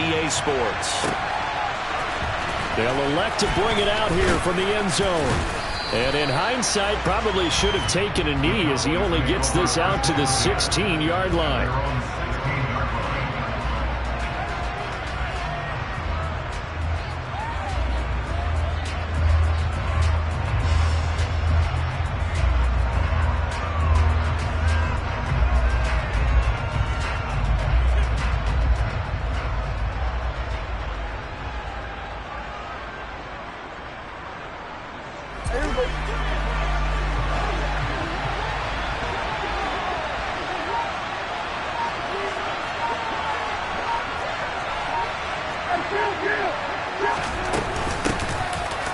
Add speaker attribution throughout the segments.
Speaker 1: EA Sports. They'll elect to bring it out here from the end zone. And in hindsight, probably should have taken a knee as he only gets this out to the 16-yard line.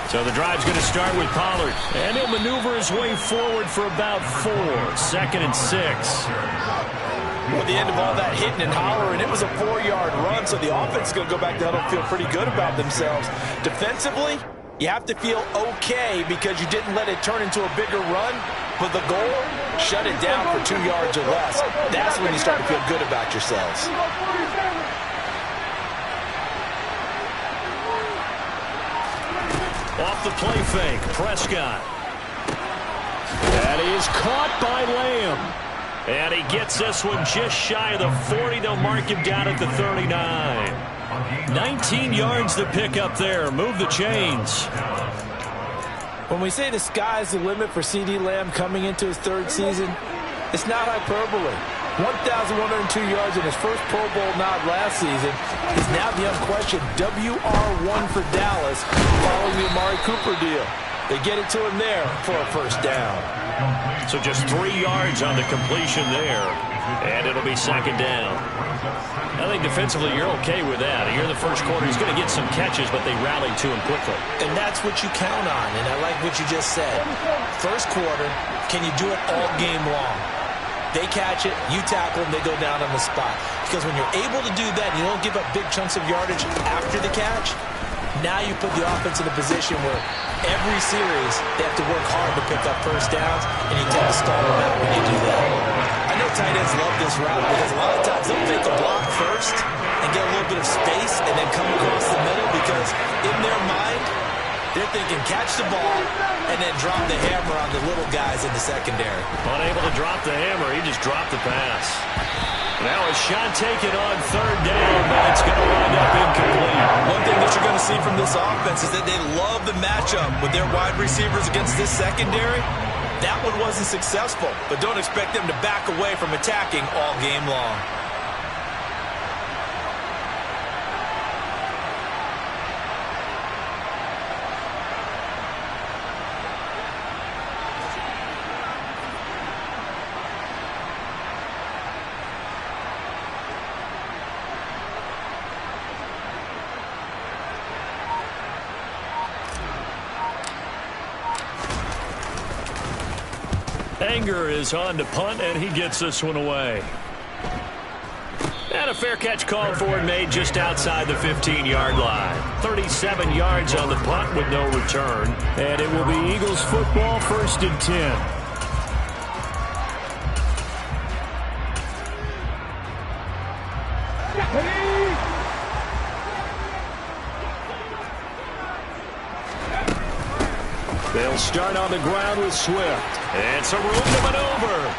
Speaker 1: So the drive's going to start with Pollard. And he'll maneuver his way forward for about 4. 2nd and 6.
Speaker 2: Well, at the end of all that hitting and hollering, it was a 4-yard run, so the offense is going to go back to huddle and feel pretty good about themselves. Defensively, you have to feel okay because you didn't let it turn into a bigger run. But the goal, shut it down for 2 yards or less. That's when you start to feel good about yourselves.
Speaker 1: Off the play fake, Prescott. And he is caught by Lamb. And he gets this one just shy of the 40. They'll mark him down at the 39. 19 yards to pick up there. Move the chains.
Speaker 2: When we say the sky's the limit for C.D. Lamb coming into his 3rd season, it's not hyperbole. 1,102 yards in his first Pro Bowl nod last season is now the unquestioned WR1 for Dallas following the Amari Cooper deal. They get it to him there for a first down.
Speaker 1: So just 3 yards on the completion there, and it'll be 2nd down. I think defensively you're okay with that. Here in the first quarter, he's going to get some catches, but they rallied to him quickly.
Speaker 2: And that's what you count on, and I like what you just said. First quarter, can you do it all game long? They catch it, you tackle them, they go down on the spot. Because when you're able to do that, and you don't give up big chunks of yardage after the catch, now you put the offense in a position where every series they have to work hard to pick up first downs, and you tend to stall them out when you do that. I know tight ends love this route because a lot of times they'll fake a block first and get a little bit of space and then come across the middle because in their mind, they're thinking catch the ball and then drop the hammer on the little guys in the secondary.
Speaker 1: Unable to drop the hammer, he just dropped the pass. Now a shot taken on 3rd down, but it's going to wind up incomplete.
Speaker 2: One thing that you're going to see from this offense is that they love the matchup with their wide receivers against this secondary. That one wasn't successful, but don't expect them to back away from attacking all game long.
Speaker 1: Anger is on to punt, and he gets this one away. And a fair catch called for and made just outside the 15-yard line. 37 yards on the punt with no return. And it will be Eagles football, 1st and 10. They'll start on the ground with Swift. And some room to maneuver.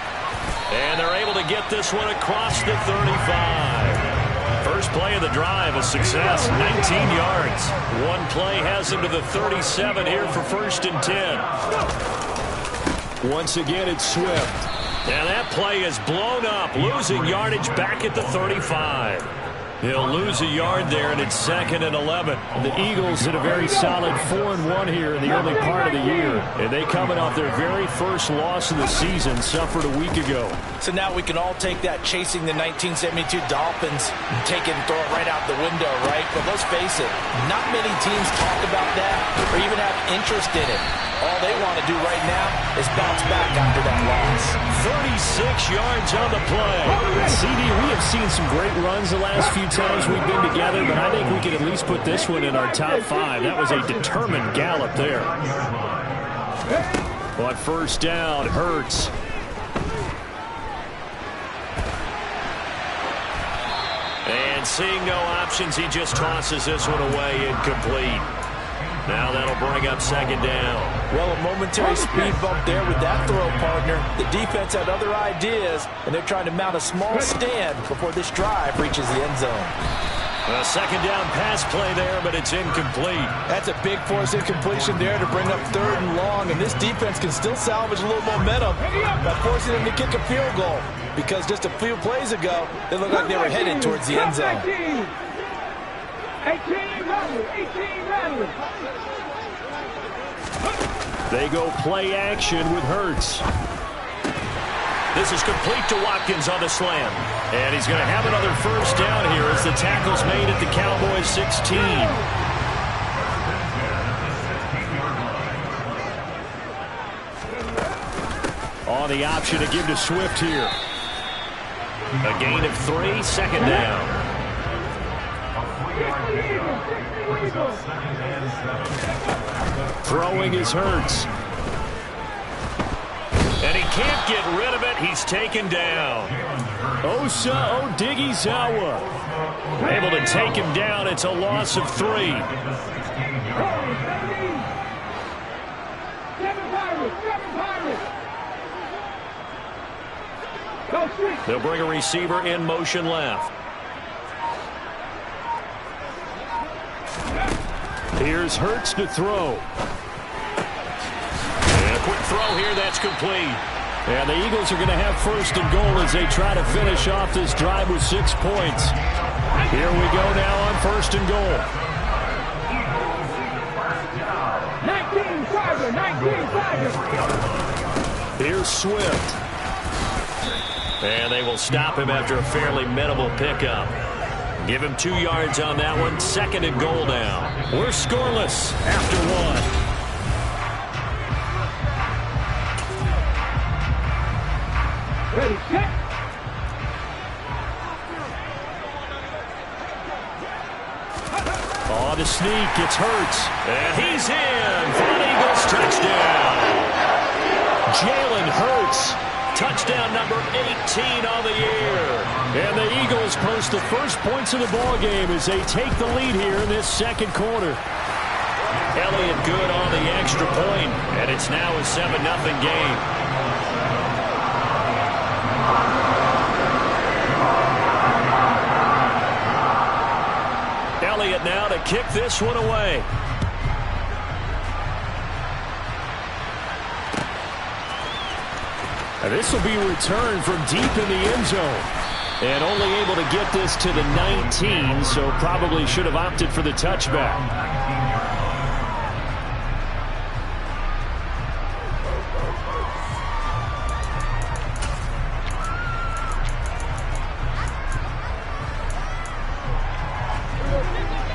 Speaker 1: And they're able to get this one across the 35. First play of the drive, a success, 19 yards. One play has them to the 37 here for 1st and 10. Once again, it's Swift. And that play is blown up, losing yardage back at the 35. He'll lose a yard there, and it's 2nd and 11. The Eagles hit a very solid 4-1 here in the early part of the year. And they coming off their very first loss of the season, suffered a week ago.
Speaker 2: So now we can all take that chasing the 1972 Dolphins and take it and throw it right out the window, right? But let's face it, not many teams talk about that or even have interest in it. All they want to do right now is bounce back after that loss.
Speaker 1: 36 yards on the play. CD, we have seen some great runs the last few times we've been together, but I think we can at least put this one in our top 5. That was a determined gallop there. But 1st down, Hurts. And And seeing no options, he just tosses this one away, incomplete. Now that'll bring up second down.
Speaker 2: Well, a momentary speed bump there with that throw, partner. The defense had other ideas, and they're trying to mount a small stand before this drive reaches the end zone.
Speaker 1: A second down pass play there, but it's incomplete.
Speaker 2: That's a big force incompletion there to bring up 3rd and long, and this defense can still salvage a little momentum by forcing them to kick a field goal, because just a few plays ago, they looked like they were headed towards the end zone.
Speaker 3: 18 runners.
Speaker 1: They go play action with Hurts. This is complete to Watkins on the slam. And he's going to have another first down here as the tackle's made at the Cowboys 16. On the option to give to Swift here. A gain of 3, second down. Throwing is Hurts. And he can't get rid of it. He's taken down. Osa Odighizuwa able to take him down. It's a loss of 3. They'll bring a receiver in motion left. Here's Hurts to throw. And a quick throw here, that's complete. And the Eagles are going to have first and goal as they try to finish off this drive with 6 points. Here we go now on first and goal.
Speaker 3: 19-5.
Speaker 1: Here's Swift. And they will stop him after a fairly minimal pickup. Give him 2 yards on that one. Second and goal now. We're scoreless after 1.
Speaker 3: Ready, set.
Speaker 1: On the sneak, it's Hurts. And he's in for an Eagles touchdown. Jalen Hurts. Touchdown number 18 on the year. And the Eagles post the first points of the ball game as they take the lead here in this second quarter. Elliott good on the extra point, and it's now a 7-0 game. Elliott now to kick this one away. And this will be returned from deep in the end zone. And only able to get this to the 19, so probably should have opted for the touchback.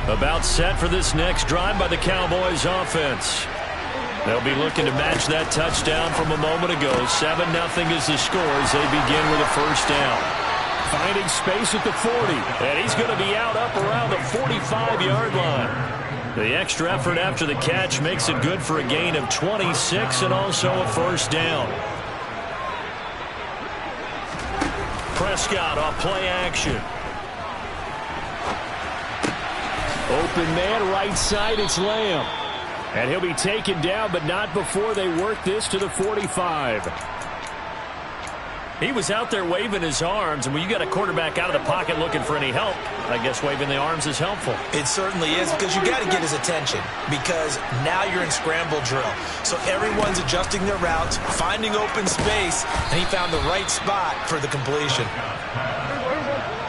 Speaker 1: About set for this next drive by the Cowboys offense. They'll be looking to match that touchdown from a moment ago. 7-0 is the score as they begin with a first down. Finding space at the 40. And he's going to be out up around the 45-yard line. The extra effort after the catch makes it good for a gain of 26 and also a first down. Prescott off play action. Open man right side, it's Lamb. And he'll be taken down, but not before they work this to the 45. He was out there waving his arms, and when you got a quarterback out of the pocket looking for any help, I guess waving the arms is helpful.
Speaker 2: It certainly is, because you got to get his attention, because now you're in scramble drill. So everyone's adjusting their routes, finding open space, and he found the right spot for the completion.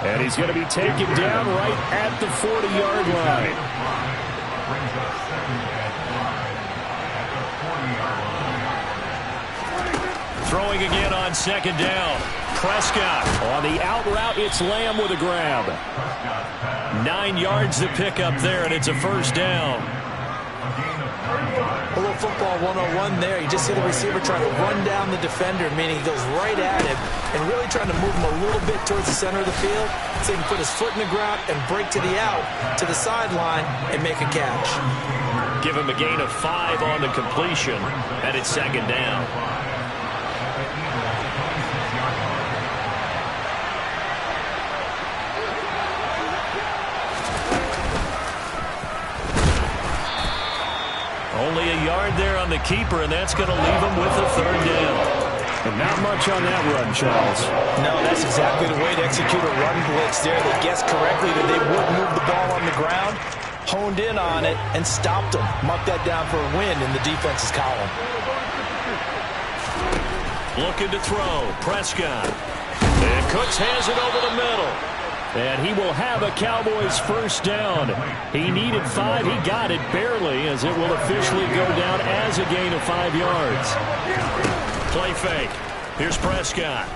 Speaker 1: And he's going to be taken down right at the 40-yard line. Throwing again on second down. Prescott on the out route. It's Lamb with a grab. 9 yards to pick up there, and it's a first down.
Speaker 2: A little football 101 there. You just see the receiver trying to run down the defender, meaning he goes right at him and really trying to move him a little bit towards the center of the field so he can put his foot in the ground and break to the out, to the sideline, and make a catch.
Speaker 1: Give him a gain of 5 on the completion, and it's second down. yard there on the keeper, and that's going to leave him with a third down.
Speaker 4: And not much on that run, Charles.
Speaker 2: No, that's exactly the way to execute a run blitz there. They guessed correctly that they would move the ball on the ground, honed in on it, and stopped them. Marked that down for a win in the defense's column.
Speaker 1: Looking to throw. Prescott. And Cooks has it over the middle. And he will have a Cowboys first down. He needed 5. He got it barely, as it will officially go down as a gain of 5 yards. Play fake. Here's Prescott.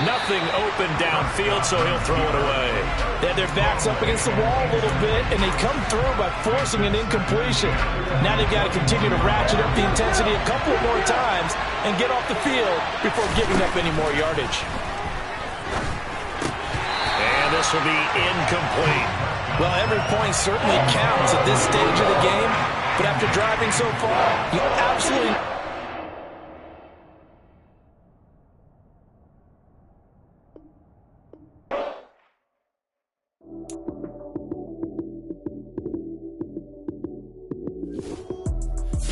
Speaker 1: Nothing open downfield, so he'll throw it away.
Speaker 2: They had their backs up against the wall a little bit, and they come through by forcing an incompletion. Now they've got to continue to ratchet up the intensity a couple more times and get off the field before giving up any more yardage.
Speaker 1: And this will be incomplete.
Speaker 2: Well, every point certainly counts at this stage of the game, but after driving so far, you absolutely...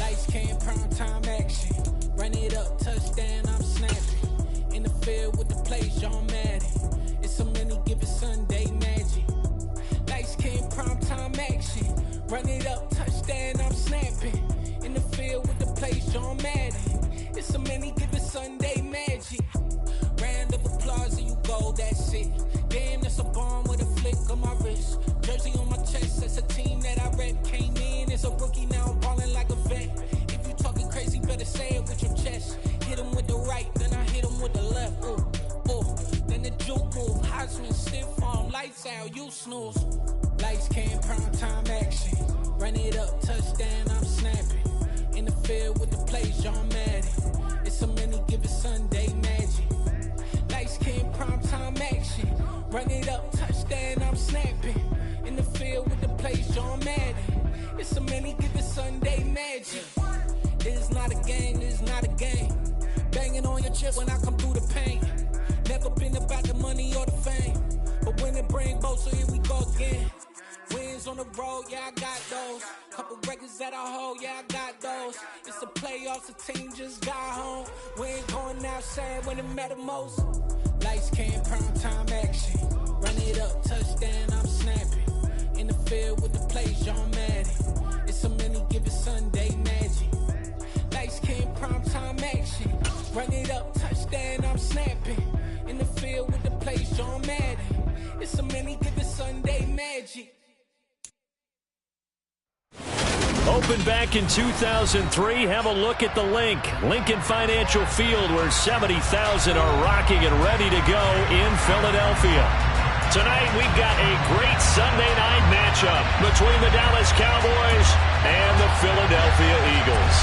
Speaker 5: Lights came, prime time action. Run it up, touchdown, I'm snapping. In the field with the plays, John Madden. It's so many, give it Sunday magic. Lights came, prime time action. Run it up, touchdown, I'm snapping. In the field with the plays, John Madden. It's so many, give it Sunday magic. Round of applause and you go, that's it. Damn, that's a bomb with a flick on my wrist. Jersey on my chest, that's a team that I rep. Came in as a rookie, now I'm balling like a vet. If you talking crazy, better say it with your chest. Hit him with the right, then I hit him with the left. Ooh, ooh. Then the juke move, Heisman, stiff arm, lights out, you snooze. Lights came, prime time action. Run it up, touchdown, I'm snapping. In the field with the plays, John Madden. It's so many, give it Sunday magic. Lights came, prime time action. Run it up, touchdown, I'm snapping. In the field with the plays, John Madden. It's so many, give it Sunday magic. It's not a game, it's not a game. Banging on your chest when I come through the pain. Never been about the money or the fame. But when it bring both, so here we go again. Wins on the road, yeah, I got those. Couple records that I hold, yeah, I got those. It's the playoffs, the team just got home. We ain't going outside when it matter most. Lights came, prime time action. Run it up, touchdown, I'm snapping. In the field with the plays, John Madden. It's so many, give it Sunday magic. Lights came, prime time action. Run it up, touchdown, I'm snapping. In the field with the plays, John Madden. It's so many, give it Sunday magic.
Speaker 1: Opened back in 2003. Have a look at the Lincoln Financial Field, where 70,000 are rocking and ready to go in Philadelphia. Tonight, we've got a great Sunday night matchup between the Dallas Cowboys and the Philadelphia Eagles.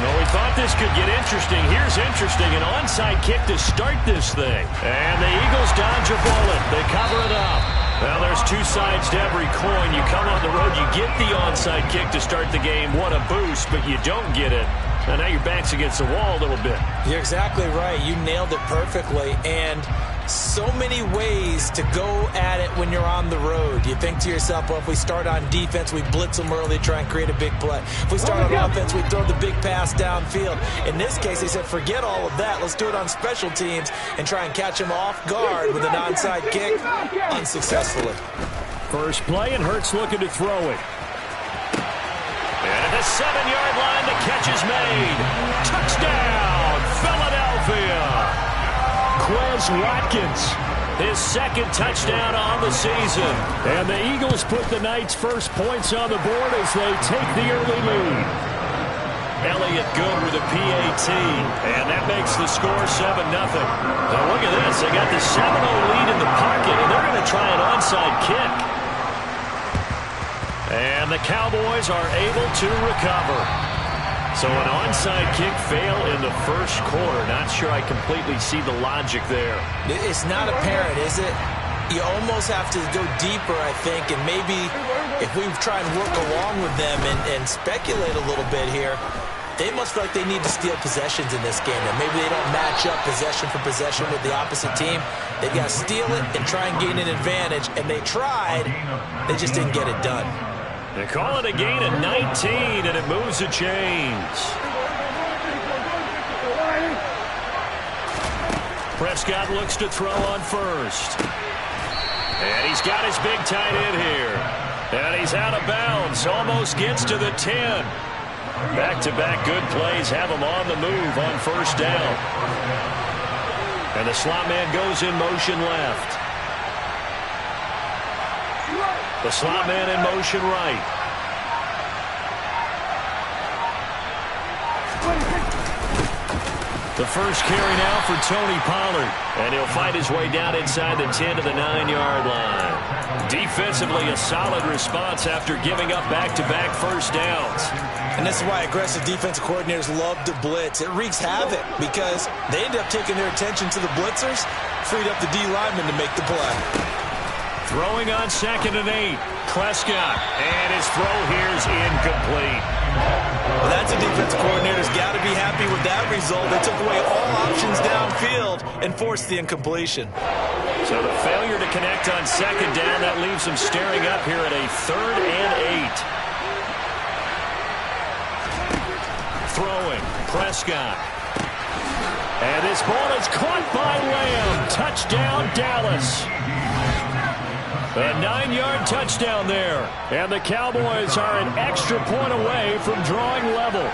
Speaker 1: Well, we thought this could get interesting. Here's interesting. An onside kick to start this thing. And the Eagles dodge a bullet. They cover it up. Well, there's two sides to every coin. You come on the road, you get the onside kick to start the game. What a boost, but you don't get it. And now your back's against the wall a little bit.
Speaker 2: You're exactly right. You nailed it perfectly. And so many ways to go at it when you're on the road. You think to yourself, well, if we start on defense, we blitz them early, try and create a big play. If we start on offense, we throw the big pass downfield. In this case, they said, forget all of that. Let's do it on special teams and try and catch them off guard with an onside kick unsuccessfully.
Speaker 1: First play, and Hurts looking to throw it. And at the 7-yard line, the catch is made. Touchdown, Philadelphia. Quez Watkins, his second touchdown on the season. And the Eagles put the Knights' first points on the board as they take the early lead. Elliott good with a PAT, and that makes the score 7-0. Now look at this. They got the 7-0 lead in the pocket, and they're going to try an onside kick. And the Cowboys are able to recover. So an onside kick fail in the first quarter. Not sure I completely see the logic there.
Speaker 2: It's not apparent, is it? You almost have to go deeper, I think, and maybe if we try and work along with them and speculate a little bit here, they must feel like they need to steal possessions in this game. And maybe they don't match up possession for possession with the opposite team. They've got to steal it and try and gain an advantage. And they tried. They just didn't get it done.
Speaker 1: They call it a gain of 19, and it moves the chains. Prescott looks to throw on first. And he's got his big tight end here. And he's out of bounds. Almost gets to the 10. Back-to-back good plays have him on the move on first down. And the slot man goes in motion left. The slot man in motion right. The first carry now for Tony Pollard. And he'll find his way down inside the 10 to the 9-yard line. Defensively, a solid response after giving up back-to-back first downs.
Speaker 2: And this is why aggressive defensive coordinators love to blitz. It wreaks havoc because they end up taking their attention to the blitzers, freed up the D lineman to make the play.
Speaker 1: Throwing on 2nd and 8. Prescott. And his throw here's incomplete.
Speaker 2: Well, that's a defensive coordinator's got to be happy with that result. They took away all options downfield and forced the incompletion.
Speaker 1: So the failure to connect on 2nd down, that leaves them staring up here at a 3rd and 8. Throwing. Prescott. And this ball is caught by Lamb. Touchdown, Dallas. A 9-yard touchdown there. And the Cowboys are an extra point away from drawing level.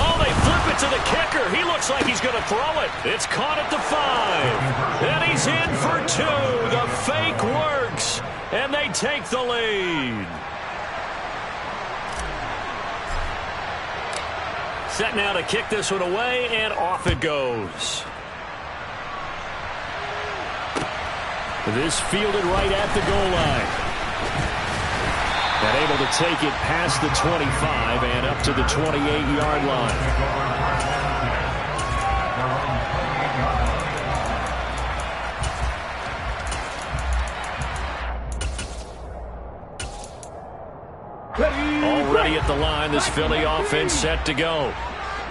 Speaker 1: Oh, they flip it to the kicker. He looks like he's going to throw it. It's caught at the 5. And he's in for 2. The fake works. And they take the lead. Set now to kick this one away, and off it goes. This fielded right at the goal line. And able to take it past the 25 and up to the 28-yard line. Already at the line, this Philly offense set to go.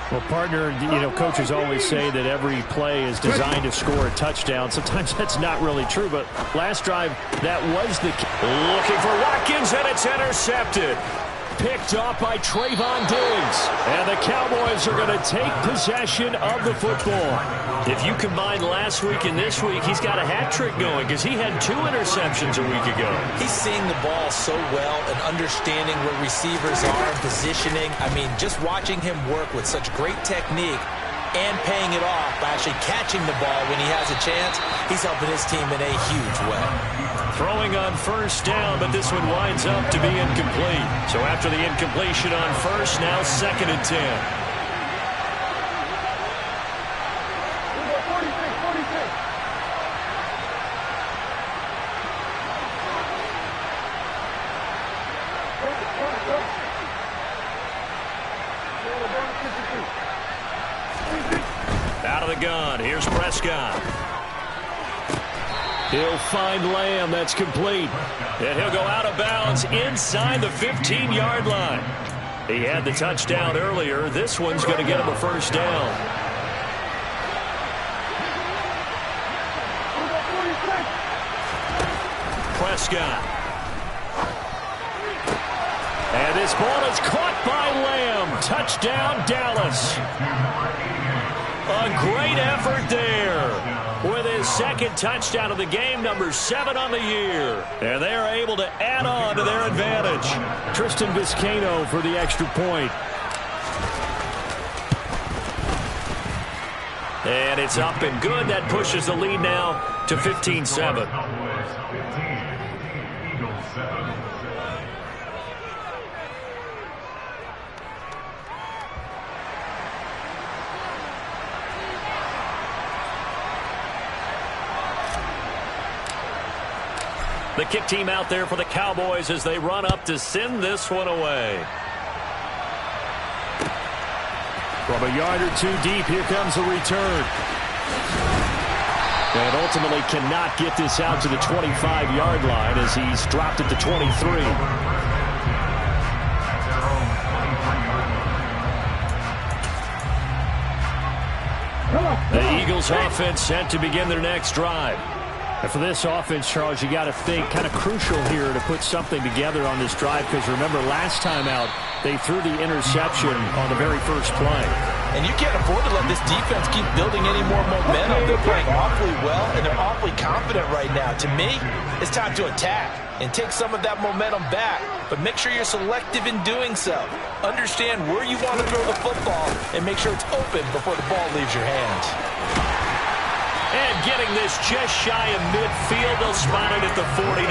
Speaker 4: Well, partner, coaches always say that every play is designed to score a touchdown. Sometimes that's not really true, but last drive, that was the key.
Speaker 1: Looking for Watkins, and it's intercepted. Picked off by Trayvon Diggs. And the Cowboys are going to take possession of the football. If you combine last week and this week, he's got a hat trick going because he had 2 interceptions a week ago.
Speaker 2: He's seeing the ball so well and understanding where receivers are and positioning. I mean, just watching him work with such great technique and paying it off by actually catching the ball when he has a chance, he's helping his team in a huge way.
Speaker 1: Throwing on first down, but this one winds up to be incomplete. So after the incompletion on first, now 2nd and 10. Out of the gun, here's Prescott. He'll find Lamb. That's complete. And he'll go out of bounds inside the 15-yard line. He had the touchdown earlier. This one's going to get him a first down. Prescott. And this ball is caught by Lamb. Touchdown, Dallas. A great effort there. With his 2nd touchdown of the game, number 7 on the year. And they are able to add on to their advantage.
Speaker 4: Tristan Vizcaino for the extra point.
Speaker 1: And it's up and good. That pushes the lead now to 15-7. The kick team out there for the Cowboys as they run up to send this one away.
Speaker 4: From a yard or 2 deep, here comes a return. And ultimately cannot get this out to the 25-yard line as he's dropped at the 23. The Eagles offense set to begin their next drive. And for this offense, Charles, you got to think kind of crucial here to put something together on this drive, because remember last time out they threw the interception on the very first play.
Speaker 2: And you can't afford to let this defense keep building any more momentum. They're playing awfully well, and they're awfully confident right now. To me, it's time to attack and take some of that momentum back, but make sure you're selective in doing so. Understand where you want to throw the football and make sure it's open before the ball leaves your hands.
Speaker 1: And getting this just shy of midfield, they'll spot it at the 49.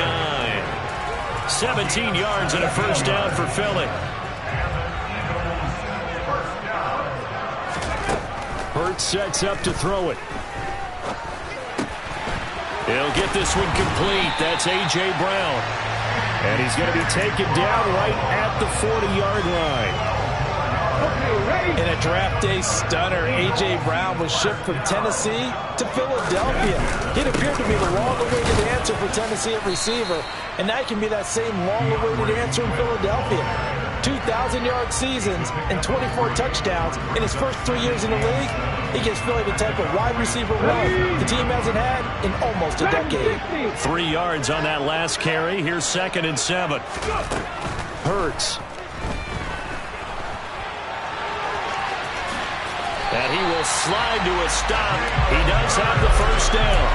Speaker 1: 17 yards and a first down for Philly.
Speaker 4: Hurts sets up to throw it.
Speaker 1: He'll get this one complete. That's A.J. Brown.
Speaker 4: And he's going to be taken down right at the 40-yard line.
Speaker 2: In a draft day stunner, A.J. Brown was shipped from Tennessee to Philadelphia. It appeared to be the long-awaited answer for Tennessee at receiver, and now he can be that same long-awaited answer in Philadelphia. 2,000-yard seasons and 24 touchdowns in his first 3 years in the league. He gives Philly the type of wide receiver wealth the team hasn't had in almost a decade.
Speaker 1: 3 yards on that last carry. Here's 2nd and 7.
Speaker 4: Hurts.
Speaker 1: And he will slide to a stop. He does have the first down.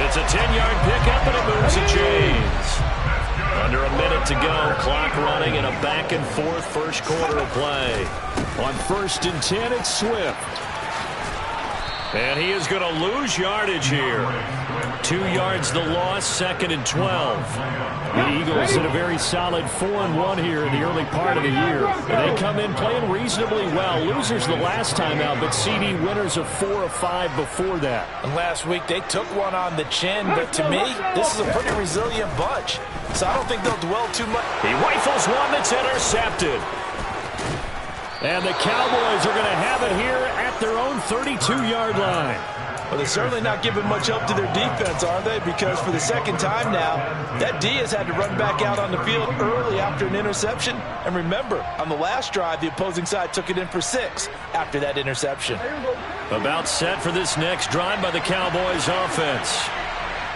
Speaker 1: It's a 10-yard pickup, and it moves the chains. Under a minute to go. Clock running in a back-and-forth first quarter of play.
Speaker 4: On 1st and 10, it's Swift.
Speaker 1: And he is going to lose yardage here. 2 yards the loss, 2nd and 12.
Speaker 4: The Eagles did a very solid 4-1 here in the early part of the year. They come in playing reasonably well. Losers the last time out, but CD winners of 4 of 5 before that.
Speaker 2: And last week they took one on the chin, but to me, this is a pretty resilient bunch. So I don't think they'll dwell too much.
Speaker 1: He rifles one that's intercepted.
Speaker 4: And the Cowboys are going to have it here at their own 32-yard line.
Speaker 2: Well, they're certainly not giving much help to their defense, are they? Because for the second time now, that D has had to run back out on the field early after an interception. And remember, on the last drive, the opposing side took it in for 6 after that interception.
Speaker 1: About set for this next drive by the Cowboys offense.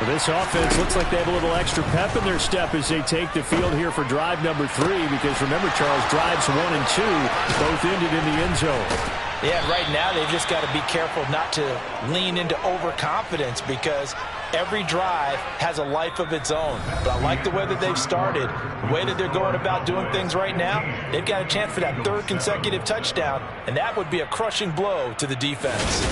Speaker 4: Well, this offense looks like they have a little extra pep in their step as they take the field here for drive number 3, because remember, Charles, drives 1 and 2 both ended in the end zone.
Speaker 2: Yeah, right now they've just got to be careful not to lean into overconfidence, because every drive has a life of its own. But I like the way that they've started, the way that they're going about doing things right now. They've got a chance for that 3rd consecutive touchdown, and that would be a crushing blow to the defense.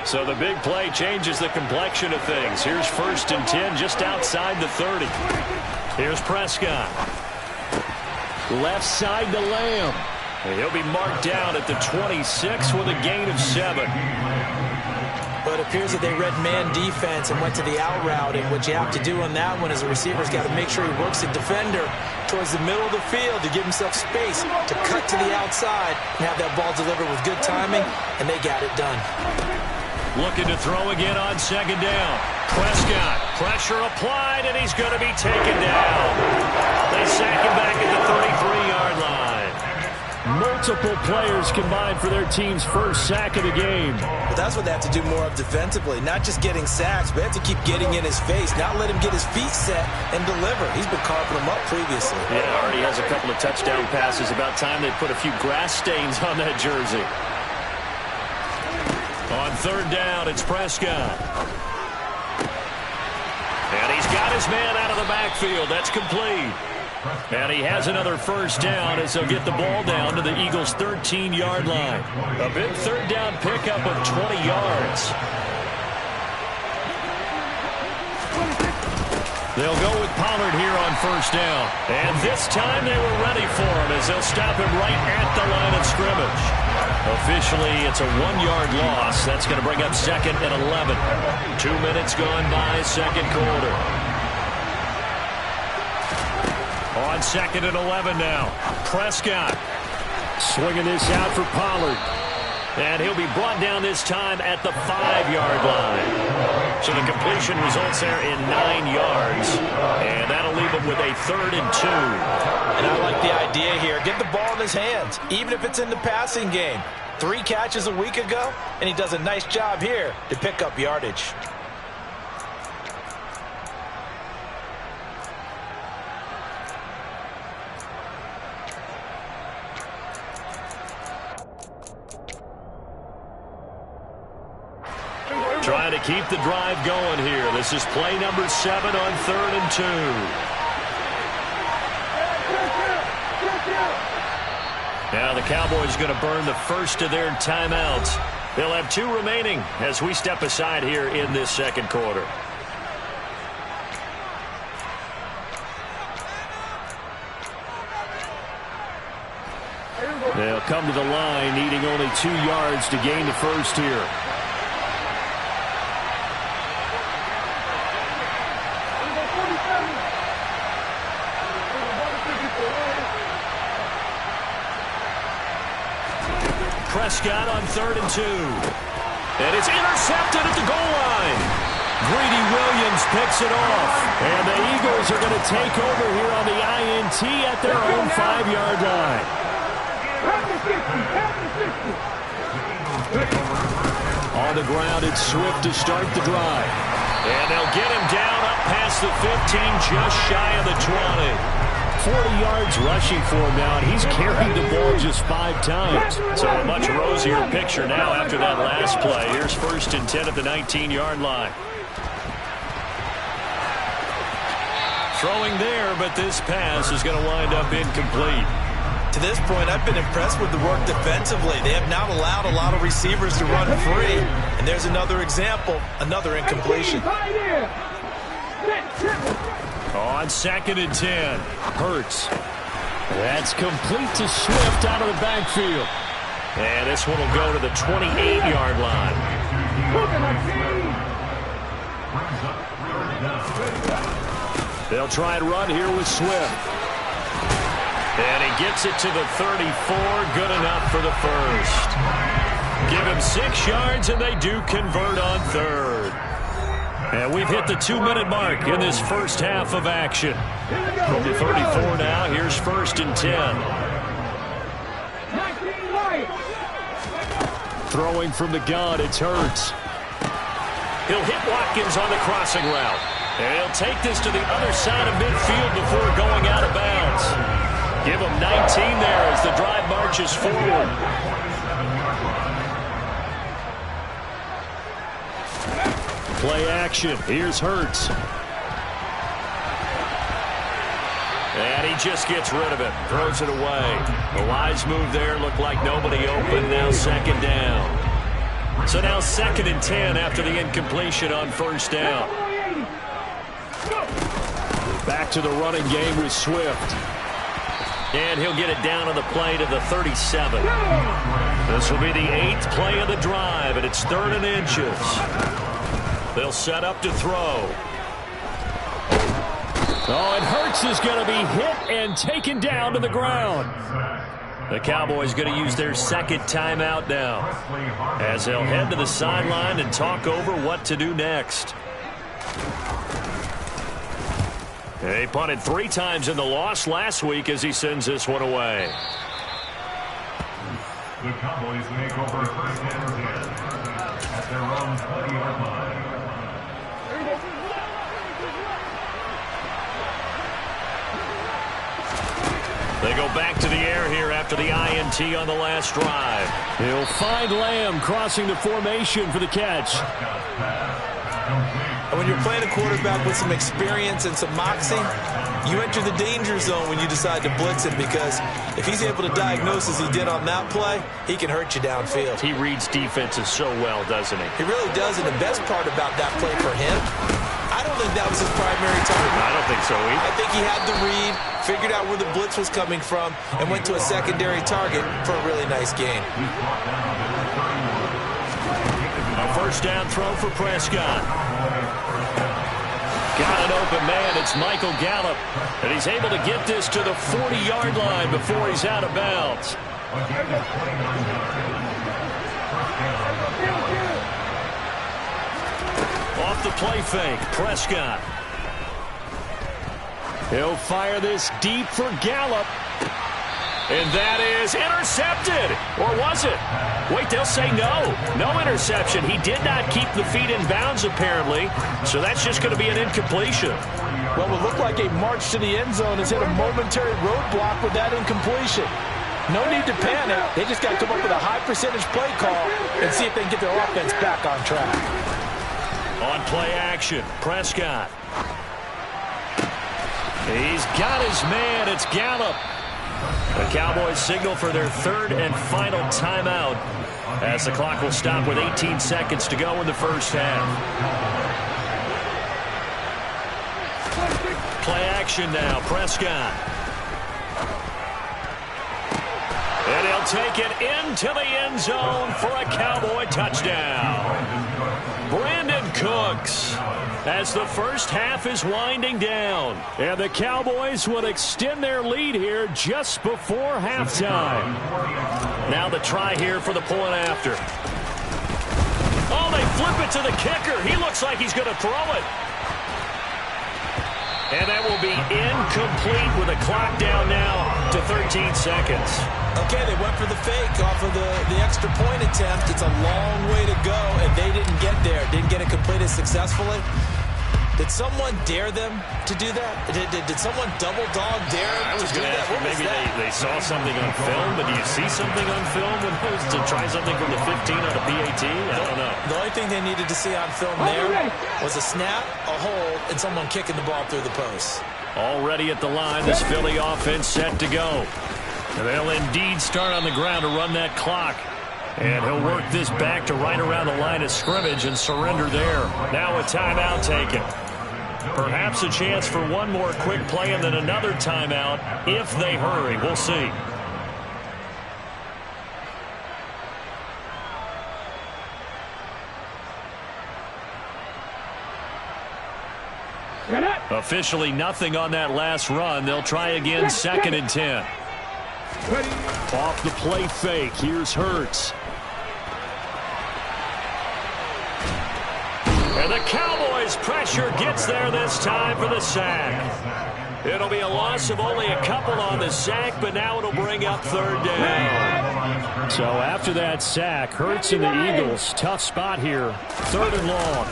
Speaker 1: So the big play changes the complexion of things. Here's 1st and 10 just outside the 30. Here's Prescott.
Speaker 4: Left side to Lamb.
Speaker 1: And he'll be marked down at the 26 with a gain of 7.
Speaker 2: But it appears that they read man defense and went to the out route, and what you have to do on that one is the receiver's got to make sure he works the defender towards the middle of the field to give himself space to cut to the outside and have that ball delivered with good timing, and they got it done.
Speaker 1: Looking to throw again on 2nd down. Prescott, pressure applied, and he's going to be taken down. They sack him back at the 33-yard line.
Speaker 4: Multiple players combined for their team's first sack of the game.
Speaker 2: But that's what they have to do more of defensively, not just getting sacks, but they have to keep getting in his face, not let him get his feet set and deliver. He's been carving them up previously.
Speaker 1: Yeah, already has a couple of touchdown passes. About time they put a few grass stains on that jersey. On 3rd down, it's Prescott. And he's got his man out of the backfield. That's complete. And he has another first down as they'll get the ball down to the Eagles' 13-yard line. A big 3rd down pickup of 20 yards. They'll go with Pollard here on 1st down. And this time they were ready for him as they'll stop him right at the line of scrimmage. Officially, it's a 1-yard loss. That's going to bring up 2nd and 11. 2 minutes gone by, 2nd quarter. On 2nd and 11 now. Prescott.
Speaker 4: Swinging this out for Pollard.
Speaker 1: And he'll be brought down this time at the 5-yard line. So the completion results there in 9 yards. And that'll leave him with a 3rd and 2.
Speaker 2: And I like the idea here. Get the ball in his hands, even if it's in the passing game. 3 catches a week ago, and he does a nice job here to pick up yardage.
Speaker 1: Trying to keep the drive going here. This is play number 7 on 3rd and 2. Now the Cowboys going to burn the first of their timeouts. They'll have 2 remaining as we step aside here in this second quarter. They'll come to the line needing only 2 yards to gain the first here. Prescott on 3rd and 2. And it's intercepted at the goal line. Greedy Williams picks it off. And the Eagles are going to take over here on the INT at their own 5-yard line. On the ground, it's Swift to start the drive. And they'll get him down up past the 15, just shy of the 20. 40 yards rushing for him now, and he's carried the ball just 5 times. So a much rosier picture now after that last play. Here's 1st and 10 at the 19-yard line. Throwing there, but this pass is going to wind up incomplete.
Speaker 2: To this point, I've been impressed with the work defensively. They have not allowed a lot of receivers to run free. And there's another example, another incompletion.
Speaker 1: On 2nd and 10, Hurts. That's complete to Swift out of the backfield. And this one will go to the 28-yard line. They'll try and run here with Swift. And he gets it to the 34, good enough for the first. Give him 6 yards, and they do convert on 3rd. And we've hit the 2-minute mark in this first half of action. From the 34 now, here's 1st and 10. Throwing from the gun, it's Hurts. He'll hit Watkins on the crossing route. And he'll take this to the other side of midfield before going out of bounds. Give him 19 there as the drive marches forward. Play action. Here's Hurts. And he just gets rid of it. Throws it away. A wise move there. Looked like nobody open. Now 2nd down. So now 2nd and 10 after the incompletion on 1st down. Back to the running game with Swift. And he'll get it down on the play to the 37. This will be the 8th play of the drive, and it's 3rd and inches. They'll set up to throw. Oh, and Hurts is going to be hit and taken down to the ground. The Cowboys going to use their 2nd timeout now, as they'll head to the sideline and talk over what to do next. He punted 3 times in the loss last week as he sends this one away.
Speaker 6: The Cowboys make over 1st and 10 at their own 20-yard line.
Speaker 1: They go back to the air here after the INT on the last drive. He'll find Lamb crossing the formation for the catch.
Speaker 2: And when you're playing a quarterback with some experience and some moxie, you enter the danger zone when you decide to blitz him, because if he's able to diagnose as he did on that play, he can hurt you downfield.
Speaker 1: He reads defenses so well, doesn't he?
Speaker 2: He really does, and the best part about that play for him, I don't think that was his primary target.
Speaker 1: I don't think so either. I
Speaker 2: think he had the read, figured out where the blitz was coming from, and went to a secondary target for a really nice gain.
Speaker 1: A 1st down throw for Prescott. Got an open man. It's Michael Gallup. And he's able to get this to the 40-yard line before he's out of bounds. Off the play fake, Prescott. He'll fire this deep for Gallup. And that is intercepted. Or was it? Wait, they'll say no. No interception. He did not keep the feet in bounds, apparently. So that's just going to be an incompletion.
Speaker 2: Well, it looked like a march to the end zone has hit a momentary roadblock with that incompletion. No need to panic. They just got to come up with a high percentage play call and see if they can get their offense back on track.
Speaker 1: On play action, Prescott. He's got his man. It's Gallup. The Cowboys signal for their third and final timeout as the clock will stop with 18 seconds to go in the first half. Play action now, Prescott. And he'll take it into the end zone for a Cowboy touchdown. Brandon Cooks, as the first half is winding down. And the Cowboys will extend their lead here just before halftime. Now the try here for the point after. Oh, they flip it to the kicker. He looks like he's going to throw it. And that will be incomplete with a clock down now to 13 seconds.
Speaker 2: Okay, they went for the fake off of the extra point attempt. It's a long way to go, and they didn't get there. Didn't get it completed successfully. Did someone dare them to do that? Did someone double dog dare them
Speaker 1: I was
Speaker 2: to do
Speaker 1: going to
Speaker 2: that?
Speaker 1: ask, maybe they saw something on film, but do you see something on film when it was to try something from the 15 on a PAT? I don't know.
Speaker 2: The only thing they needed to see on film there was a snap, a hold, and someone kicking the ball through the post.
Speaker 1: Already at the line, this Philly offense set to go. And they'll indeed start on the ground to run that clock. And he'll work this back to right around the line of scrimmage and surrender there. Now a timeout taken. Perhaps a chance for one more quick play and then another timeout if they hurry. We'll see. Officially nothing on that last run. They'll try again, 2nd and 10. Off the play fake. Here's Hurts. And the Cowboys' pressure gets there this time for the sack. It'll be a loss of only a couple on the sack, but now it'll bring up 3rd down. So after that sack, Hurts and the Eagles, tough spot here. 3rd and long.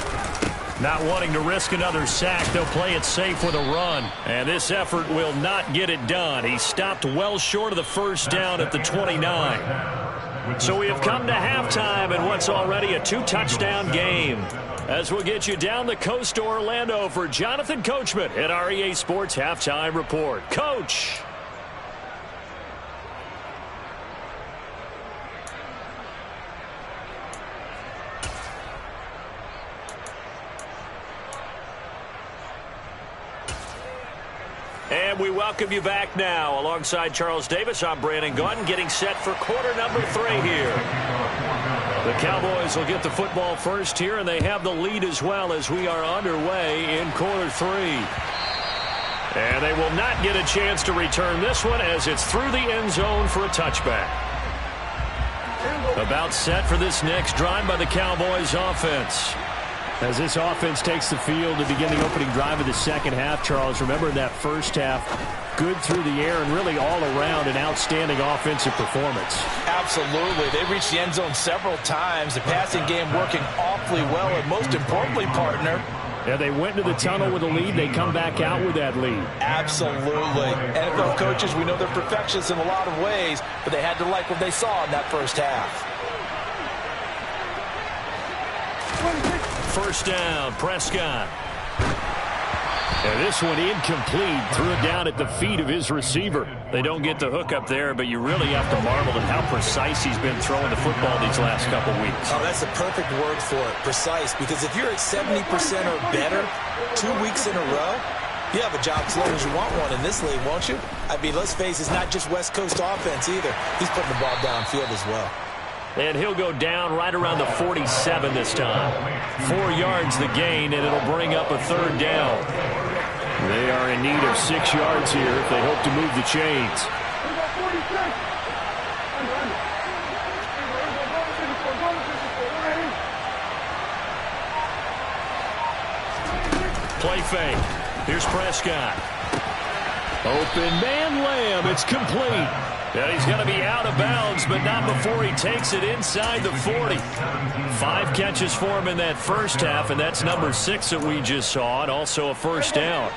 Speaker 1: Not wanting to risk another sack, they'll play it safe with a run. And this effort will not get it done. He stopped well short of the first down at the 29. So we have come to halftime in what's already a 2-touchdown game. As we'll get you down the coast to Orlando for Jonathan Coachman at our EA Sports Halftime Report. Coach. And we welcome you back now. Alongside Charles Davis, I'm Brandon Gaudin, getting set for quarter number 3 here. The Cowboys will get the football first here, and they have the lead as well as we are underway in quarter 3. And they will not get a chance to return this one as it's through the end zone for a touchback. About set for this next drive by the Cowboys offense. As this offense takes the field to begin the opening drive of the second half, Charles, remember that first half, good through the air and really all around an outstanding offensive performance.
Speaker 2: Absolutely. They reached the end zone several times. The passing game working awfully well, and most importantly, partner,
Speaker 1: yeah, they went to the tunnel with a lead. They come back out with that lead.
Speaker 2: Absolutely. NFL coaches, we know they're perfectionists in a lot of ways, but they had to like what they saw in that first half.
Speaker 1: First down, Prescott. And this one incomplete. Threw it down at the feet of his receiver. They don't get the hook up there, but you really have to marvel at how precise he's been throwing the football these last couple weeks.
Speaker 2: Oh, that's the perfect word for it, precise. Because if you're at 70% or better 2 weeks in a row, you have a job as long as you want one in this league, won't you? I mean, let's face it, it's not just West Coast offense either. He's putting the ball downfield as well.
Speaker 1: And he'll go down right around the 47 this time. 4 yards the gain, and it'll bring up a 3rd down. They are in need of 6 yards here if they hope to move the chains. play fake. Here's Prescott. Open man Lamb. It's complete. And he's going to be out of bounds, but not before he takes it inside the 40. 5 catches for him in that first half, and that's number 6 that we just saw, and also a first down.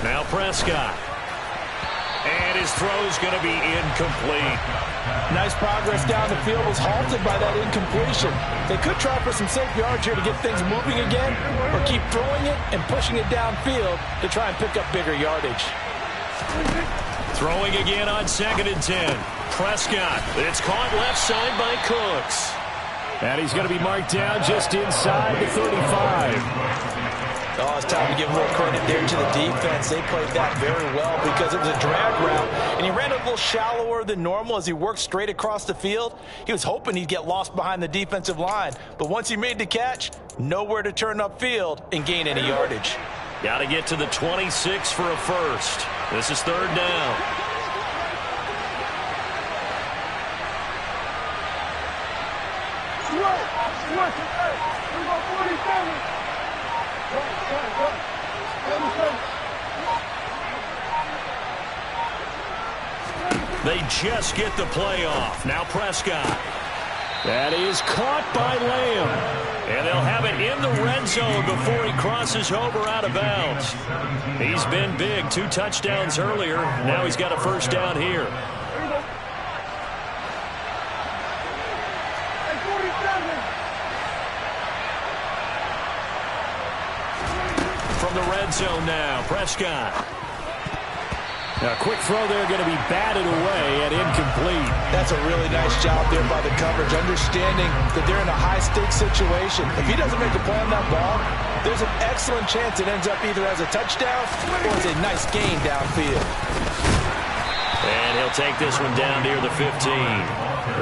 Speaker 1: Now Prescott. And his throw's going to be incomplete.
Speaker 2: Nice progress down the field, was halted by that incompletion. They could try for some safe yards here to get things moving again, or keep throwing it and pushing it downfield to try and pick up bigger yardage.
Speaker 1: Throwing again on 2nd and 10. Prescott. It's caught left side by Cooks. And he's going to be marked down just inside the 35.
Speaker 2: Oh, it's time to give a little credit there to the defense. They played that very well because it was a drag route, and he ran a little shallower than normal as he worked straight across the field. He was hoping he'd get lost behind the defensive line, but once he made the catch, nowhere to turn upfield and gain any yardage.
Speaker 1: Got to get to the 26 for a first. This is 3rd down. They just get the play off. Now Prescott. That is caught by Lamb. And they'll have it in the red zone before he crosses over out of bounds. He's been big. 2 touchdowns earlier. Now he's got a first down here. From the red zone now, Prescott. A quick throw there, going to be batted away and incomplete.
Speaker 2: That's a really nice job there by the coverage, understanding that they're in a high-stakes situation. If he doesn't make a play on that ball, there's an excellent chance it ends up either as a touchdown or as a nice gain downfield.
Speaker 1: And he'll take this one down near the 15.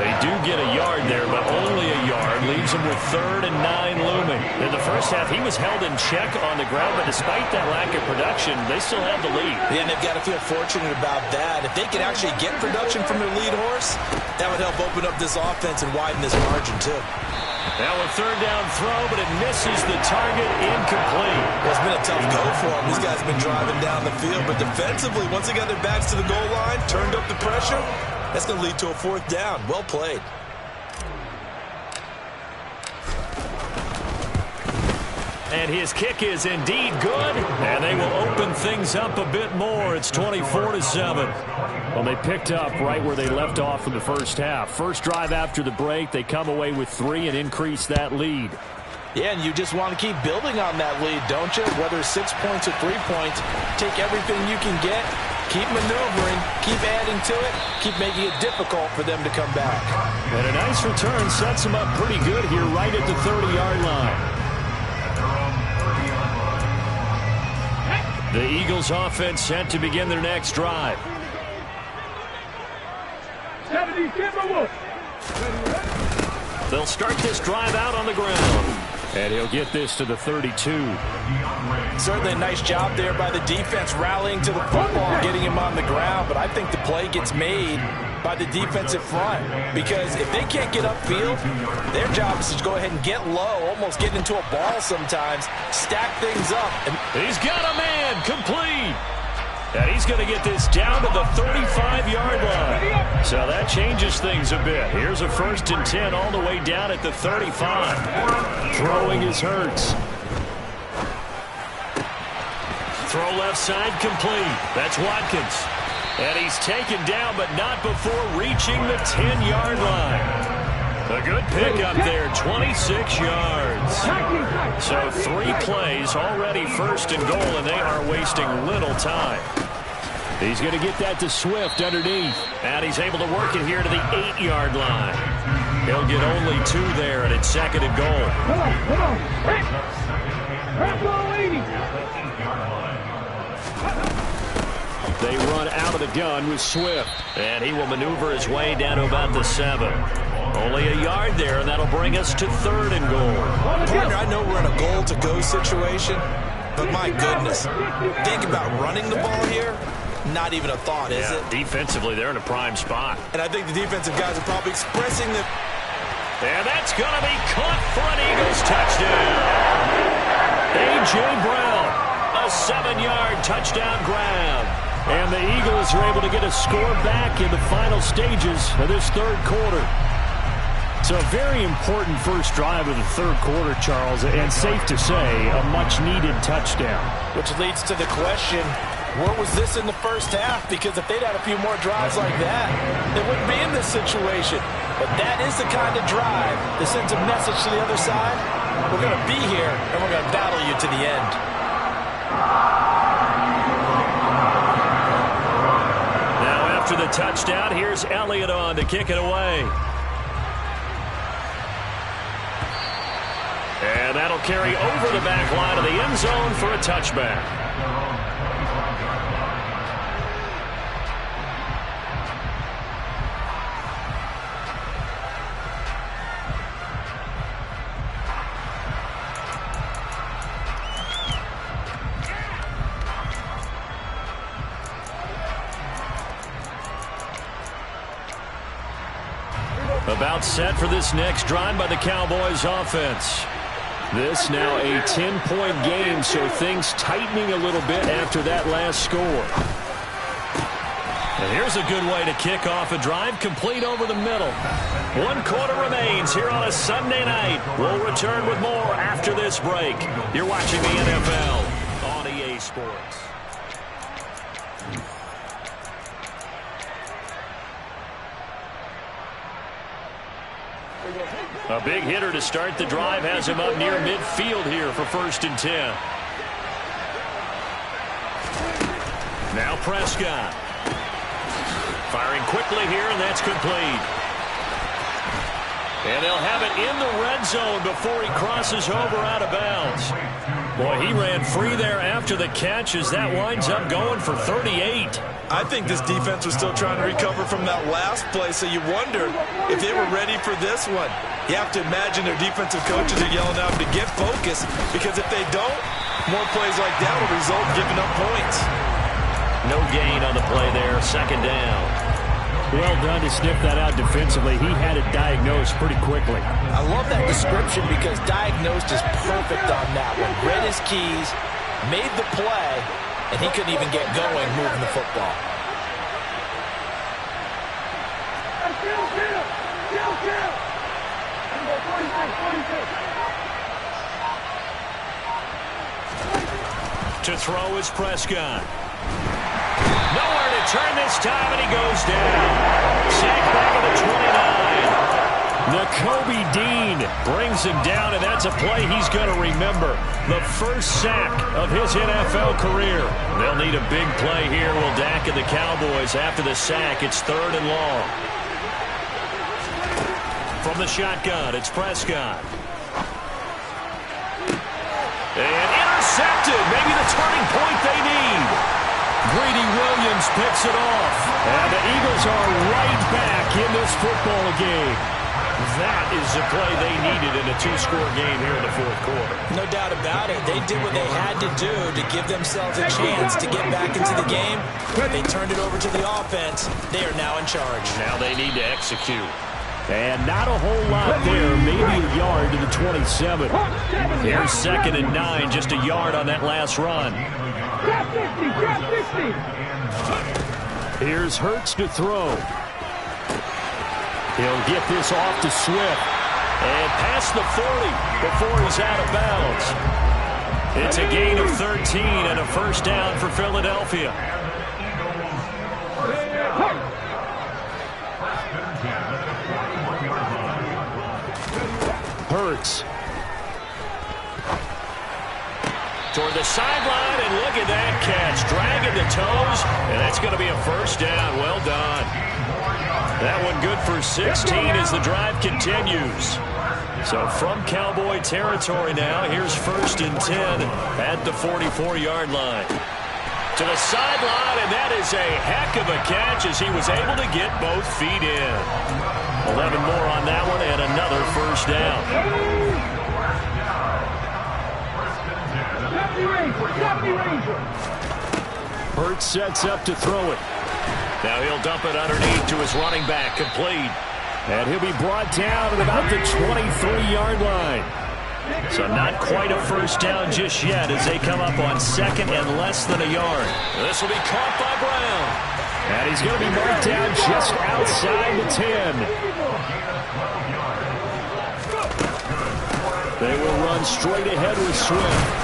Speaker 1: They do get a yard there, but only a yard. Leaves him with 3rd and 9 looming. In the first half, he was held in check on the ground, but despite that lack of production, they still have the lead.
Speaker 2: Yeah, and they've got to feel fortunate about that. If they can actually get production from their lead horse, that would help open up this offense and widen this margin, too.
Speaker 1: Now a 3rd down throw, but it misses the target, incomplete.
Speaker 2: It's been a tough go for him. These guys have been driving down the field, but defensively, once they got their backs to the goal line, turned up the pressure, that's going to lead to a 4th down. Well played.
Speaker 1: And his kick is indeed good, and they will open things up a bit more. It's 24-7.
Speaker 4: Well, they picked up right where they left off in the first half. First drive after the break, they come away with 3 and increase that lead.
Speaker 2: Yeah, and you just want to keep building on that lead, don't you? Whether 6 points or 3 points, take everything you can get, keep maneuvering, keep adding to it, keep making it difficult for them to come back.
Speaker 4: And a nice return sets them up pretty good here right at the 30-yard line.
Speaker 1: The Eagles offense set to begin their next drive.
Speaker 3: 70 Timberwolves.
Speaker 1: They'll start this drive out on the ground.
Speaker 4: And he'll get this to the 32.
Speaker 2: Certainly a nice job there by the defense rallying to the football, getting him on the ground. But I think the play gets made by the defensive front, because if they can't get upfield, their job is to go ahead and get low, almost get into a ball sometimes, stack things up.
Speaker 1: And he's got a man, complete. And he's going to get this down to the 35-yard line. So that changes things a bit. Here's a 1st and 10 all the way down at the 35.
Speaker 4: Throwing is Hurts.
Speaker 1: Throw left side complete. That's Watkins. And he's taken down, but not before reaching the 10-yard line. A good pickup there, 26 yards. So 3 plays, already 1st and goal, and they are wasting little time.
Speaker 4: He's going to get that to Swift underneath.
Speaker 1: And he's able to work it here to the 8-yard line. He'll get only 2 there, and it's 2nd and goal.
Speaker 3: Come on. Red ball 80.
Speaker 4: They run out of the gun with Swift.
Speaker 1: And he will maneuver his way down to about the 7. Only a yard there, and that'll bring us to 3rd and goal.
Speaker 2: Partner, I know we're in a goal-to-go situation, but my goodness, think about running the ball here. Not even a thought, is it?
Speaker 1: Defensively, they're in a prime spot.
Speaker 2: And I think the defensive guys are probably expressing the...
Speaker 1: And that's going to be caught for an Eagles touchdown. A.J. Brown, a 7-yard touchdown grab. And the Eagles are able to get a score back in the final stages of this third quarter. So a very important first drive of the third quarter, Charles, and safe to say, a much-needed touchdown.
Speaker 2: Which leads to the question, where was this in the first half? Because if they'd had a few more drives like that, they wouldn't be in this situation. But that is the kind of drive that sends a message to the other side. We're going to be here, and we're going to battle you to the end.
Speaker 1: Now after the touchdown, here's Elliott on to kick it away. And that'll carry over the back line of the end zone for a touchback. About set for this next drive by the Cowboys offense. This now a 10-point game, so things tightening a little bit after that last score. And here's a good way to kick off a drive, complete over the middle. 1 quarter remains here on a Sunday night. We'll return with more after this break. You're watching the NFL on EA Sports. A big hitter to start the drive has him up near midfield here for 1st and 10. Now Prescott. Firing quickly here, and that's complete. And they'll have it in the red zone before he crosses over out of bounds. Boy, he ran free there after the catch as that winds up going for 38.
Speaker 2: I think this defense was still trying to recover from that last play, so you wonder if they were ready for this one. You have to imagine their defensive coaches are yelling out to get focused, because if they don't, more plays like that will result in giving up points.
Speaker 1: No gain on the play there, 2nd down.
Speaker 4: Well done to sniff that out defensively. He had it diagnosed pretty quickly.
Speaker 2: I love that description because diagnosed is perfect on that one. Read his keys, made the play, and he couldn't even get going moving the football.
Speaker 1: To throw is Prescott. Nowhere to turn this time, and he goes down. Sacked back at the 29. Nakobe Dean brings him down, and that's a play he's going to remember. The first sack of his NFL career. They'll need a big play here. Will Dak and the Cowboys after the sack. It's 3rd and long. From the shotgun, it's Prescott. And intercepted. Maybe the turning point they need. Greedy Williams picks it off. And the Eagles are right back in this football game. That is the play they needed in a 2-score game here in the 4th quarter.
Speaker 2: No doubt about it. They did what they had to do to give themselves a chance to get back into the game. They turned it over to the offense. They are now in charge.
Speaker 1: Now they need to execute.
Speaker 4: And not a whole lot there, maybe a yard to the 27.
Speaker 1: Here's 2nd and 9, just a yard on that last run.
Speaker 4: Here's Hurts to throw. He'll get this off to Swift.
Speaker 1: And past the 40 before he's out of bounds. It's a gain of 13 and a 1st down for Philadelphia.
Speaker 4: Hurts.
Speaker 1: Toward the sideline, and look at that catch. Dragging the toes, and that's going to be a 1st down. Well done. That one good for 16 as the drive continues. So from Cowboy territory now, here's 1st and 10 at the 44-yard line. To the sideline, and that is a heck of a catch as he was able to get both feet in. 11 more on that one, and another 1st down.
Speaker 4: Hurts sets up to throw it.
Speaker 1: Now he'll dump it underneath to his running back, complete.
Speaker 4: And he'll be brought down at about the 23-yard line.
Speaker 1: So not quite a first down just yet as they come up on second and less than a yard. This will be caught by Brown.
Speaker 4: And he's going to be marked down just outside the 10. They will run straight ahead with Swift.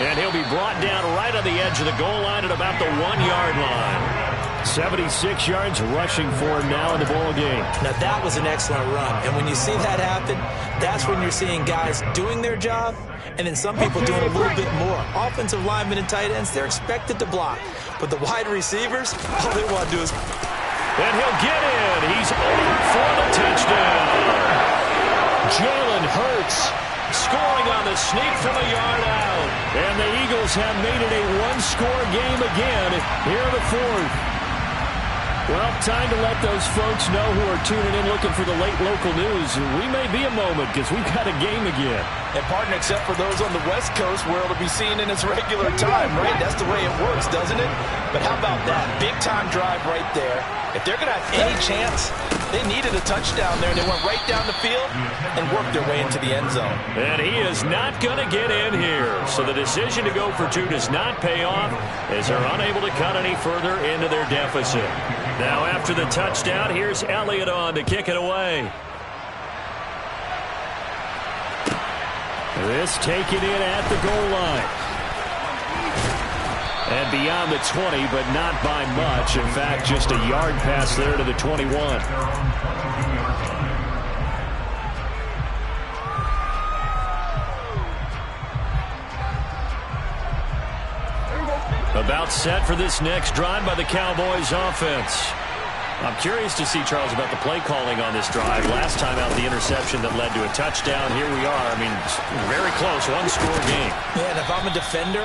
Speaker 1: And he'll be brought down right on the edge of the goal line at about the 1-yard line.
Speaker 4: 76 yards rushing for him now in the ball game.
Speaker 2: Now that was an excellent run. And when you see that happen, that's when you're seeing guys doing their job and then some people doing a little bit more. Offensive linemen and tight ends, they're expected to block. But the wide receivers, all they want to do is...
Speaker 1: And he'll get in. He's over for the touchdown.
Speaker 4: Jalen Hurts
Speaker 1: scoring on the sneak from a yard out.
Speaker 4: And the Eagles have made it a one-score game again here in the fourth. Well, time to let those folks know who are tuning in looking for the late local news. We may be a moment because we've got a game again.
Speaker 7: And, partner, except for those on the West Coast where it'll be seen in its regular time, right? That's the way it works, doesn't it? But how about that? Big-time drive right there. If they're going to have any chance, they needed a touchdown there. They went right down the field and worked their way into the end zone.
Speaker 1: And he is not going to get in here. So the decision to go for two does not pay off as they're unable to cut any further into their deficit. Now after the touchdown, here's Elliott on to kick it away.
Speaker 4: This taken in at the goal line. And beyond the 20, but not by much. In fact, just a yard pass there to the 21.
Speaker 1: About set for this next drive by the Cowboys offense. I'm curious to see, Charles, about the play calling on this drive. Last time out, the interception that led to a touchdown. Here we are. I mean, very close, one-score game.
Speaker 2: Yeah, and if I'm a defender,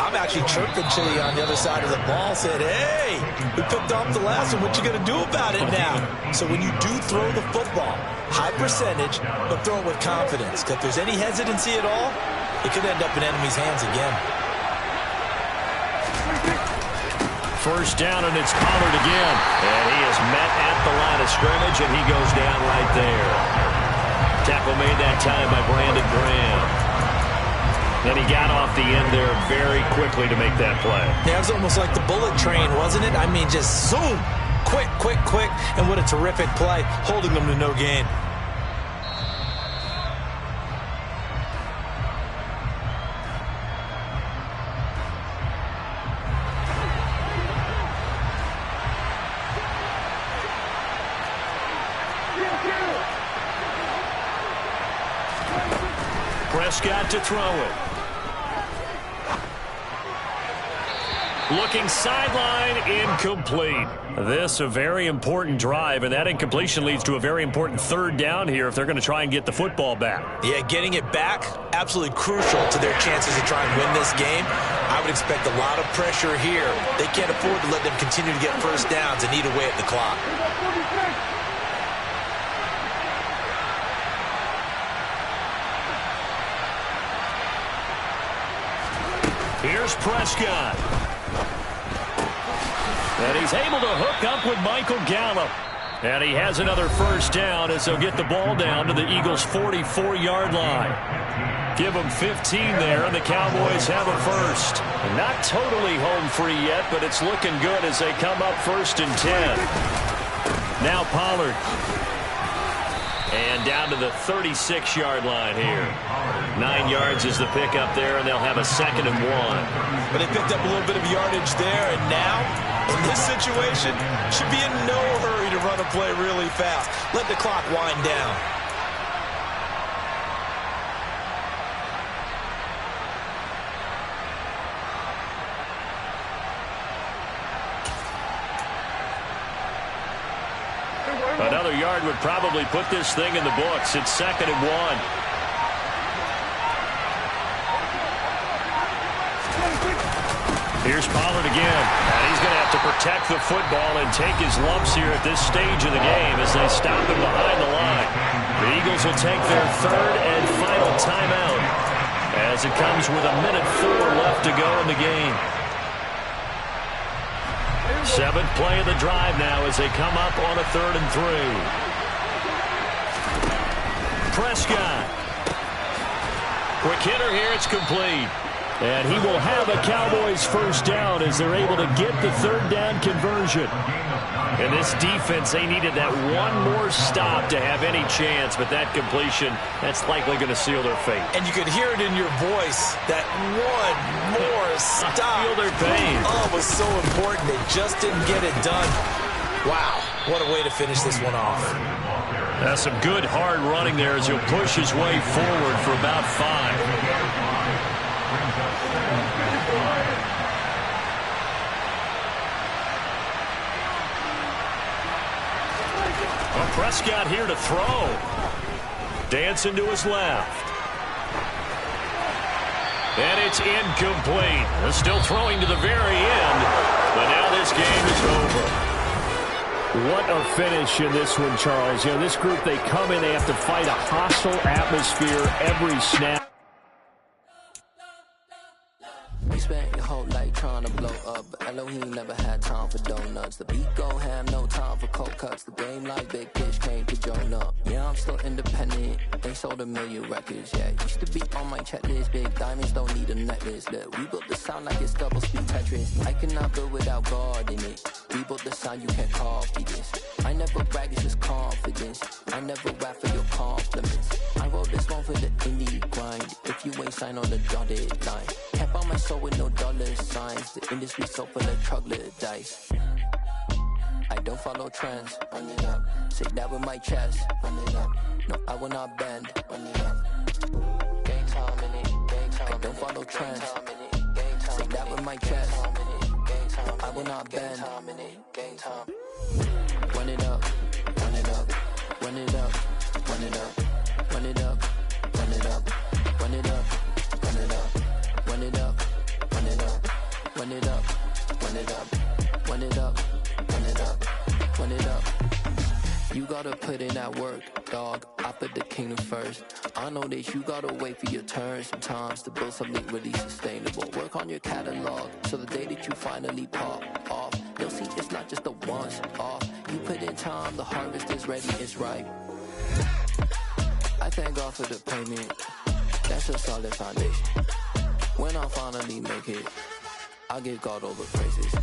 Speaker 2: I'm actually chirping Chili on the other side of the ball, saying, hey, we picked off the last one. What you going to do about it now? So when you do throw the football, high percentage, but throw it with confidence. Because if there's any hesitancy at all, it could end up in enemy's hands again.
Speaker 1: First down, and it's Pollard again. And he is met at the line of scrimmage, and he goes down right there. Tackle made that time by Brandon Graham. And he got off the end there very quickly to make that play.
Speaker 2: Yeah, it was almost like the bullet train, wasn't it? I mean, just zoom. Quick, quick, quick. And what a terrific play, holding them to no gain.
Speaker 1: Prescott to throw it. Looking sideline, incomplete. This a very important drive, and that incompletion leads to a very important third down here if they're going to try and get the football back.
Speaker 2: Yeah, getting it back, absolutely crucial to their chances to try and win this game. I would expect a lot of pressure here. They can't afford to let them continue to get first downs and eat away at the clock.
Speaker 1: Here's Prescott. And he's able to hook up with Michael Gallup. And he has another first down as they'll get the ball down to the Eagles' 44-yard line. Give them 15 there, and the Cowboys have a first. Not totally home free yet, but it's looking good as they come up first and 10. Now Pollard. And down to the 36-yard line here. 9 yards is the pickup there, and they'll have a second and 1.
Speaker 2: But they picked up a little bit of yardage there, and now, in this situation, should be in no hurry to run a play really fast. Let the clock wind down.
Speaker 1: Another yard would probably put this thing in the books. It's second and 1. Here's Pollard again. And he's going to have to protect the football and take his lumps here at this stage of the game as they stop him behind the line. The Eagles will take their third and final timeout as it comes with 1:04 left to go in the game. Seventh play of the drive now as they come up on a 3rd and 3. Prescott. Quick hitter here. It's complete.
Speaker 4: And he will have a Cowboys first down as they're able to get the 3rd down conversion.
Speaker 1: And this defense, they needed that one more stop to have any chance, but that completion, that's likely going to seal their fate.
Speaker 2: And you could hear it in your voice, that one more stop.
Speaker 1: Feel their pain.
Speaker 2: Oh, it was so important. They just didn't get it done. Wow, what a way to finish this one off.
Speaker 1: That's some good hard running there as he'll push his way forward for about 5. Prescott here to throw. Dancing to his left. And it's incomplete. They're still throwing to the very end, but now this game is over.
Speaker 4: What a finish in this one, Charles. You know, this group, they come in, they have to fight a hostile atmosphere every snap.
Speaker 8: You spent your whole life trying to blow up, but Elohim never had time for donuts. The beat go ham, no time for cold cuts. The game like big pitch came to join up. Yeah, I'm still independent. They sold 1 million records, yeah. Used to be on my checklist. Big diamonds don't need a necklace. Look, we built the sound like it's double speed Tetris. I cannot build without God in it. We built the sound, you can't copy this. I never brag, it's just confidence. I never rap for your compliments. I wrote this one for the indie grind. If you ain't signed on the dotted line, can't buy my soul with no dollar signs. The industry so full of troglodytes. I don't follow trends. Run it up. Say that with my chest. Run it up. No, I will not bend. Run it up. Game time in it. Game time. I don't follow trends. Say that with my chest. I will not bend. Game time. Run it up. Run it up. Run it up. Run it up. Run it up. Run it up. Run it up. Run it up. Run it up. Run it up. Run it up. Run it up. Run it up. Run it up. Run it up. You gotta put in that work, dog. I put the kingdom first. I know that you gotta wait for your turn sometimes to build something really sustainable. Work on your catalog so the day that you finally pop off, you'll see it's not just a once off. You put in time, the harvest is ready, it's ripe. I thank God for the payment. That's a solid foundation. When I finally make it, I'll give God all the praises.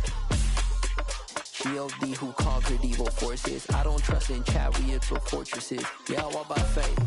Speaker 8: G.O.D. who conquered evil forces. I don't trust in chariots or fortresses. Yeah, I walk by faith.